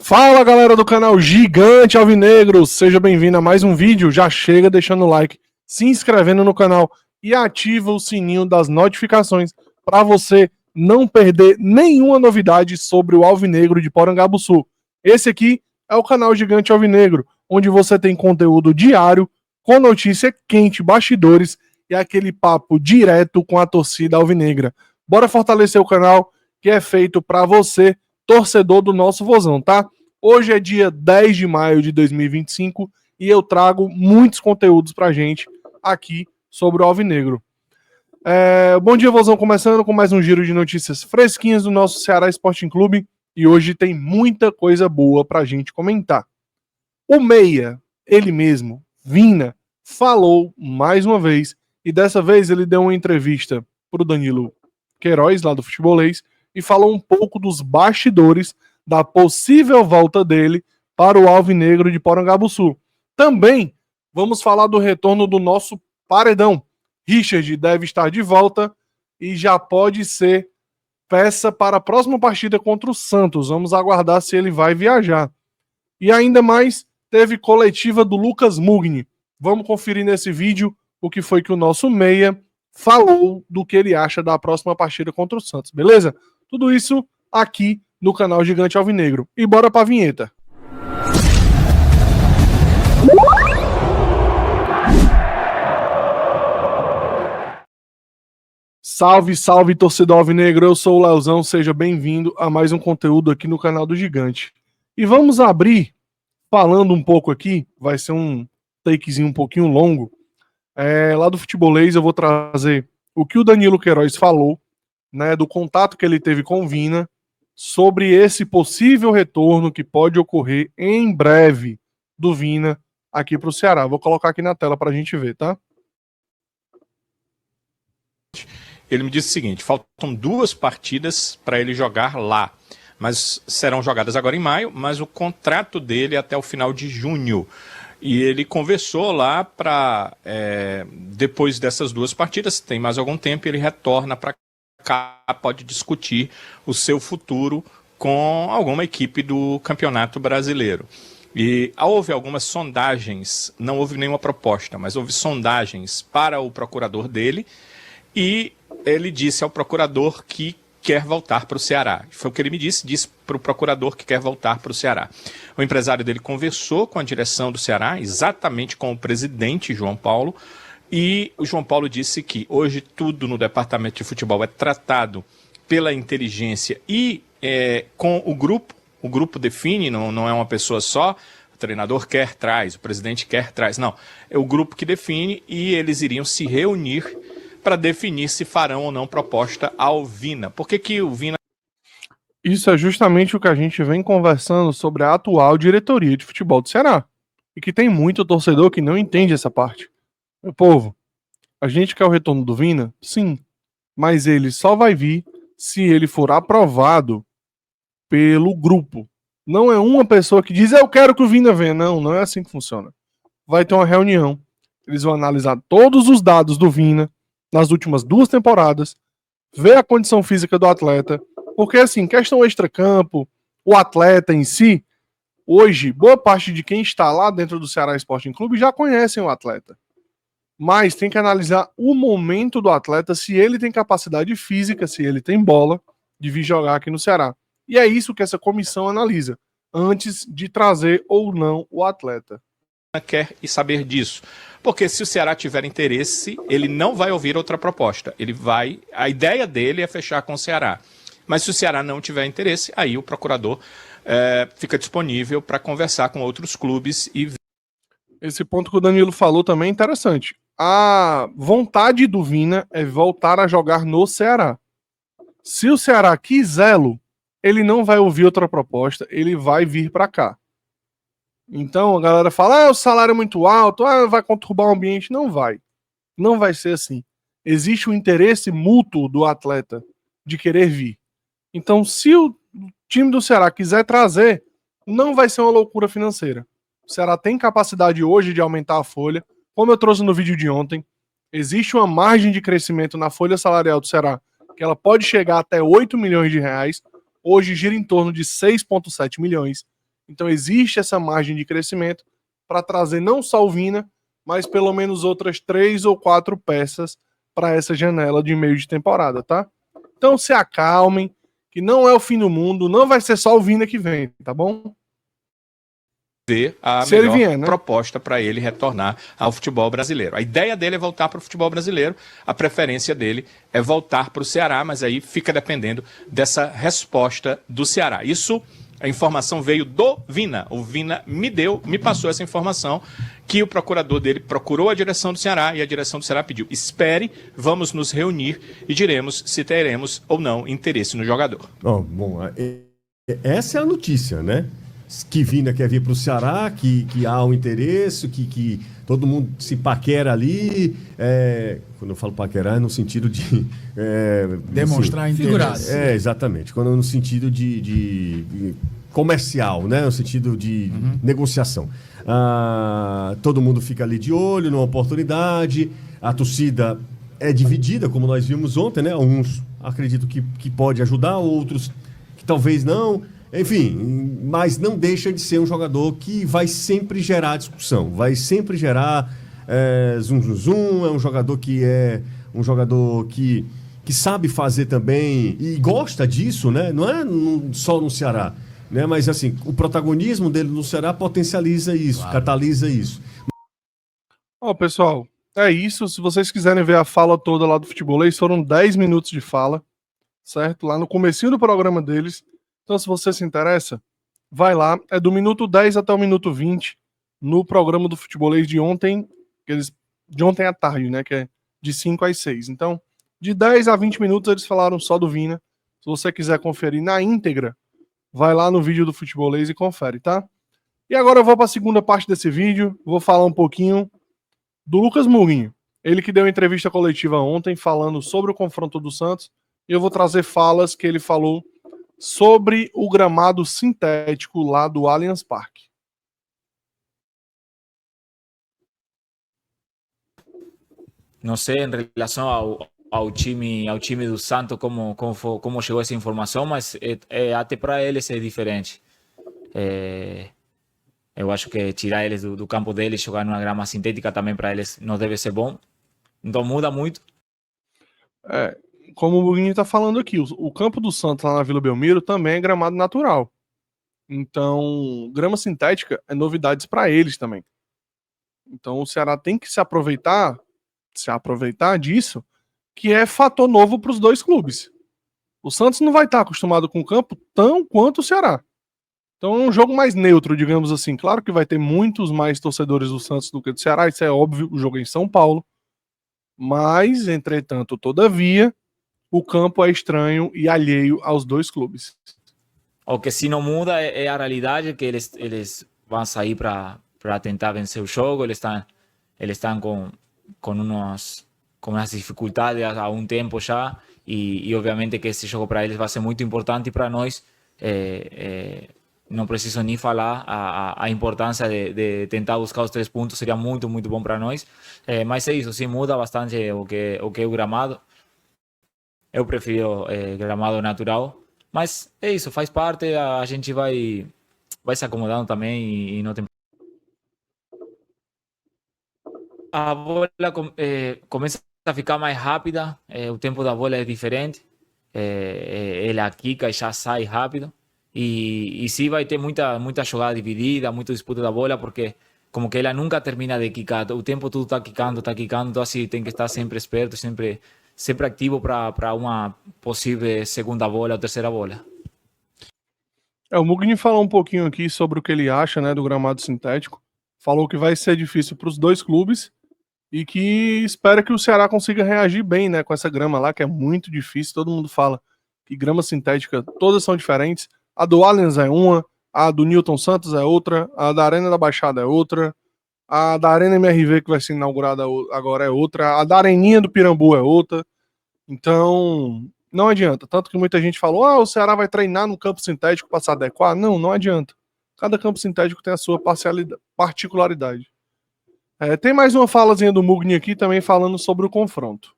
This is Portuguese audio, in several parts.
Fala galera do canal Gigante Alvinegro, seja bem-vindo a mais um vídeo. Já chega deixando o like, se inscrevendo no canal e ativa o sininho das notificações para você não perder nenhuma novidade sobre o Alvinegro de Porangabuçu. Esse aqui é o canal Gigante Alvinegro, onde você tem conteúdo diário com notícia quente, bastidores e aquele papo direto com a torcida alvinegra. Bora fortalecer o canal que é feito para você, torcedor do nosso Vozão, tá? Hoje é dia 10 de maio de 2025 e eu trago muitos conteúdos pra gente aqui sobre o Alvinegro. Bom dia, Vozão, começando com mais um giro de notícias fresquinhas do nosso Ceará Sporting Clube e hoje tem muita coisa boa pra gente comentar. O Meia, ele mesmo, Vina, falou mais uma vez e dessa vez ele deu uma entrevista pro Danilo Queiroz, lá do Futebolês, e falou um pouco dos bastidores da possível volta dele para o Alvinegro de Porangabuçu. Também vamos falar do retorno do nosso paredão. Richard deve estar de volta e já pode ser peça para a próxima partida contra o Santos. Vamos aguardar se ele vai viajar. E ainda mais, teve coletiva do Lucas Mugni. Vamos conferir nesse vídeo o que foi que o nosso meia falou do que ele acha da próxima partida contra o Santos, beleza? Tudo isso aqui no canal Gigante Alvinegro. E bora pra vinheta. Salve, salve, torcedor alvinegro. Eu sou o Leozão, seja bem-vindo a mais um conteúdo aqui no canal do Gigante. E vamos abrir falando um pouco aqui, vai ser um takezinho um pouquinho longo. Lá do Futebolês eu vou trazer o que o Danilo Queiroz falou, né, do contato que ele teve com o Vina, sobre esse possível retorno que pode ocorrer em breve do Vina aqui para o Ceará. Vou colocar aqui na tela para a gente ver, tá? Ele me disse o seguinte: faltam 2 partidas para ele jogar lá, mas serão jogadas agora em maio, mas o contrato dele é até o final de junho. E ele conversou lá para, depois dessas 2 partidas, tem mais algum tempo, ele retorna para cá, pode discutir o seu futuro com alguma equipe do Campeonato Brasileiro. E houve algumas sondagens, não houve nenhuma proposta, mas houve sondagens para o procurador dele, e ele disse ao procurador que quer voltar para o Ceará. Foi o que ele me disse para o procurador que quer voltar para o Ceará. O empresário dele conversou com a direção do Ceará, exatamente com o presidente João Paulo, e o João Paulo disse que hoje tudo no departamento de futebol é tratado pela inteligência e com o grupo define, não é uma pessoa só, o treinador quer traz, o presidente quer traz, não, é o grupo que define e eles iriam se reunir para definir se farão ou não proposta ao Vina. Por que o Vina... Isso é justamente o que a gente vem conversando sobre a atual diretoria de futebol do Ceará, e que tem muito torcedor que não entende essa parte. Meu povo, a gente quer o retorno do Vina? Sim, mas ele só vai vir se ele for aprovado pelo grupo. Não é uma pessoa que diz, eu quero que o Vina venha. Não é assim que funciona. Vai ter uma reunião, eles vão analisar todos os dados do Vina nas últimas 2 temporadas, ver a condição física do atleta, porque assim, questão extracampo, o atleta em si, hoje, boa parte de quem está lá dentro do Ceará Sporting Clube já conhecem o atleta. Mas tem que analisar o momento do atleta, se ele tem capacidade física, se ele tem bola de vir jogar aqui no Ceará. E é isso que essa comissão analisa, antes de trazer ou não o atleta. Quer e saber disso. Porque se o Ceará tiver interesse, ele não vai ouvir outra proposta. A ideia dele é fechar com o Ceará. Mas se o Ceará não tiver interesse, aí o procurador fica disponível para conversar com outros clubes e... Esse ponto que o Danilo falou também é interessante. A vontade do Vina é voltar a jogar no Ceará. Se o Ceará quisê-lo, ele não vai ouvir outra proposta, ele vai vir para cá. Então a galera fala, o salário é muito alto, vai conturbar o ambiente. Não vai. Não vai ser assim. Existe um interesse mútuo do atleta de querer vir. Então se o time do Ceará quiser trazer, não vai ser uma loucura financeira. O Ceará tem capacidade hoje de aumentar a folha. Como eu trouxe no vídeo de ontem, existe uma margem de crescimento na folha salarial do Ceará, que ela pode chegar até 8 milhões de reais. Hoje gira em torno de 6,7 milhões. Então existe essa margem de crescimento para trazer não só o Vina, mas pelo menos outras 3 ou 4 peças para essa janela de meio de temporada, tá? Então se acalmem, que não é o fim do mundo, não vai ser só o Vina que vem, tá bom? Ver a Se ele melhor vier, né? proposta para ele retornar ao futebol brasileiro. A ideia dele é voltar para o futebol brasileiro, a preferência dele é voltar para o Ceará, mas aí fica dependendo dessa resposta do Ceará. Isso, a informação veio do Vina. O Vina me passou essa informação, que o procurador dele procurou a direção do Ceará e a direção do Ceará pediu: espere, vamos nos reunir e diremos se teremos ou não interesse no jogador. Bom, essa é a notícia, né? Que Vina quer vir para o Ceará, que há um interesse, que todo mundo se paquera ali. Quando eu falo paquerar, é no sentido de... demonstrar assim, interesse. Exatamente. Quando no sentido de comercial, né? No sentido de negociação. Todo mundo fica ali de olho numa oportunidade. A torcida é dividida, como nós vimos ontem, né? Uns acredito que pode ajudar, outros que talvez não. Enfim, mas não deixa de ser um jogador que vai sempre gerar discussão, vai sempre gerar zum. É um jogador que sabe fazer também e gosta disso, né? Não é só no Ceará, né? Mas assim, o protagonismo dele no Ceará potencializa isso, claro, catalisa isso. Pessoal, é isso. Se vocês quiserem ver a fala toda lá do Futebolês, foram 10 minutos de fala, certo? Lá no comecinho do programa deles. Então, se você se interessa, vai lá. É do minuto 10 até o minuto 20 no programa do Futebolês de ontem, de ontem à tarde, né? Que é de 5 às 6. Então, de 10 a 20 minutos eles falaram só do Vina. Se você quiser conferir na íntegra, vai lá no vídeo do Futebolês e confere, tá? E agora eu vou para a segunda parte desse vídeo. Vou falar um pouquinho do Lucas Mourinho. Ele que deu uma entrevista coletiva ontem falando sobre o confronto do Santos. E eu vou trazer falas que ele falou sobre o gramado sintético lá do Allianz Parque. Não sei em relação ao time do Santos como chegou essa informação, mas até para eles é diferente. Eu acho que tirar eles do campo deles e jogar numa grama sintética também para eles não deve ser bom. Então muda muito. Como o Buguinho está falando aqui, o campo do Santos lá na Vila Belmiro também é gramado natural. Então, grama sintética é novidades para eles também. Então, o Ceará tem que se aproveitar disso, que é fator novo para os dois clubes. O Santos não vai estar acostumado com o campo tão quanto o Ceará. Então, é um jogo mais neutro, digamos assim. Claro que vai ter muitos mais torcedores do Santos do que do Ceará, isso é óbvio, o jogo é em São Paulo. Mas, entretanto, todavia, o campo é estranho e alheio aos dois clubes. O que se não muda é a realidade, que eles vão sair para tentar vencer o jogo. Eles estão com umas dificuldades há um tempo já, e obviamente que esse jogo para eles vai ser muito importante, e para nós não preciso nem falar a importância de tentar buscar os 3 pontos, seria muito, muito bom para nós. Mas é isso, sim, muda bastante o que é o gramado. Eu prefiro gramado natural, mas é isso, faz parte, a gente vai se acomodando também e não tem... A bola começa a ficar mais rápida, o tempo da bola é diferente, ela quica e já sai rápido, e sim vai ter muita jogada dividida, muita disputa da bola, porque como que ela nunca termina de quicar, o tempo tudo está quicando, então assim tem que estar sempre esperto, sempre ativo para uma possível segunda bola ou terceira bola. O Mugni falou um pouquinho aqui sobre o que ele acha, né, do gramado sintético. Falou que vai ser difícil para os dois clubes e que espera que o Ceará consiga reagir bem, né, com essa grama lá, que é muito difícil. Todo mundo fala que grama sintética, todas são diferentes. A do Allianz é uma, a do Newton Santos é outra, a da Arena da Baixada é outra, a da Arena MRV que vai ser inaugurada agora é outra, a da Areninha do Pirambu é outra. Então, não adianta. Tanto que muita gente falou, o Ceará vai treinar no campo sintético para se adequar. Não adianta. Cada campo sintético tem a sua particularidade. Tem mais uma falazinha do Mugni aqui também falando sobre o confronto.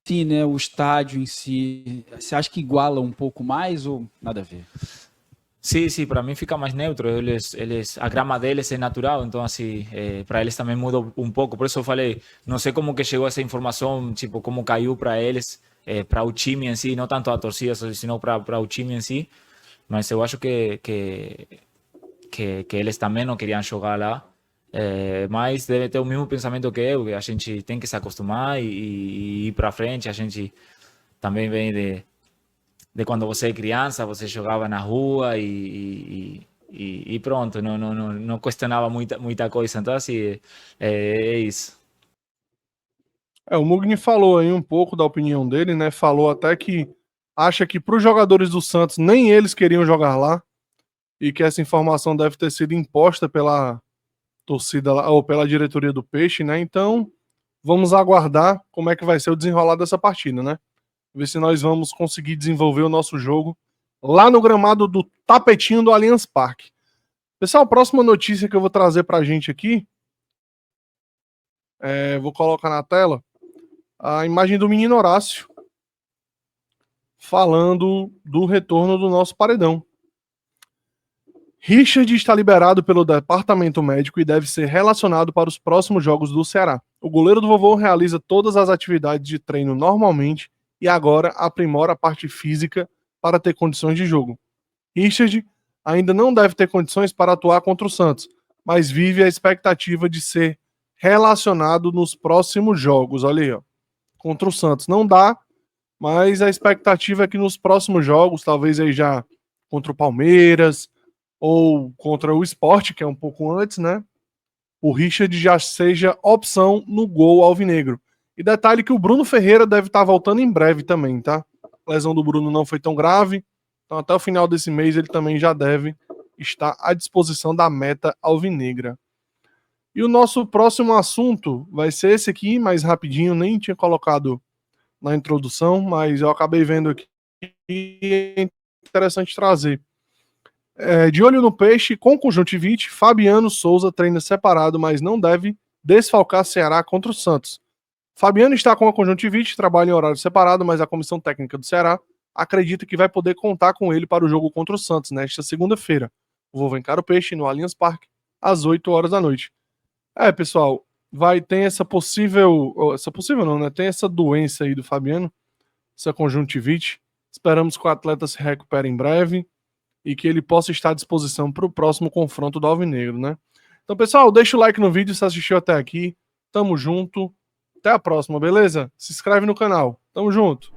Sim, né? O estádio em si, você acha que iguala um pouco mais ou nada a ver? sim, para mim fica mais neutro. A grama deles é natural, então assim, para eles também muda um pouco. Por isso eu falei, não sei como que chegou essa informação, tipo, como caiu para eles, para o time em si, não tanto a torcida, sino para o time em si. Mas eu acho que eles também não queriam jogar lá. Mas deve ter o mesmo pensamento que eu, que a gente tem que se acostumar e ir para frente. A gente também vem de quando você é criança, você jogava na rua e pronto, não questionava muita coisa. Então, assim, é isso. O Mugni falou aí um pouco da opinião dele, né? Falou até que acha que para os jogadores do Santos nem eles queriam jogar lá e que essa informação deve ter sido imposta pela torcida lá, ou pela diretoria do Peixe, né? Então, vamos aguardar como é que vai ser o desenrolar dessa partida, né? Ver se nós vamos conseguir desenvolver o nosso jogo lá no gramado do tapetinho do Allianz Parque. Pessoal, a próxima notícia que eu vou trazer pra gente aqui, vou colocar na tela, a imagem do menino Horácio falando do retorno do nosso paredão. Richard está liberado pelo departamento médico e deve ser relacionado para os próximos jogos do Ceará. O goleiro do vovô realiza todas as atividades de treino normalmente e agora aprimora a parte física para ter condições de jogo. Richard ainda não deve ter condições para atuar contra o Santos, mas vive a expectativa de ser relacionado nos próximos jogos. Olha aí, ó. Contra o Santos não dá, mas a expectativa é que nos próximos jogos, talvez aí já contra o Palmeiras ou contra o Sport, que é um pouco antes, né? O Richard já seja opção no gol alvinegro. E detalhe que o Bruno Ferreira deve estar voltando em breve também, tá? A lesão do Bruno não foi tão grave, então até o final desse mês ele também já deve estar à disposição da meta alvinegra. E o nosso próximo assunto vai ser esse aqui, mais rapidinho, nem tinha colocado na introdução, mas eu acabei vendo aqui e é interessante trazer. De olho no Peixe, com conjuntivite, Fabiano Souza treina separado, mas não deve desfalcar Ceará contra o Santos. Fabiano está com a conjuntivite, trabalha em horário separado, mas a comissão técnica do Ceará acredita que vai poder contar com ele para o jogo contra o Santos nesta segunda-feira. O Vovô encara o Peixe no Allianz Parque às 8 horas da noite. Pessoal, tem essa possível não, né? Tem essa doença aí do Fabiano, essa conjuntivite. Esperamos que o atleta se recupere em breve e que ele possa estar à disposição para o próximo confronto do Alvinegro, né? Então, pessoal, deixa o like no vídeo se assistiu até aqui. Tamo junto. Até a próxima, beleza? Se inscreve no canal. Tamo junto.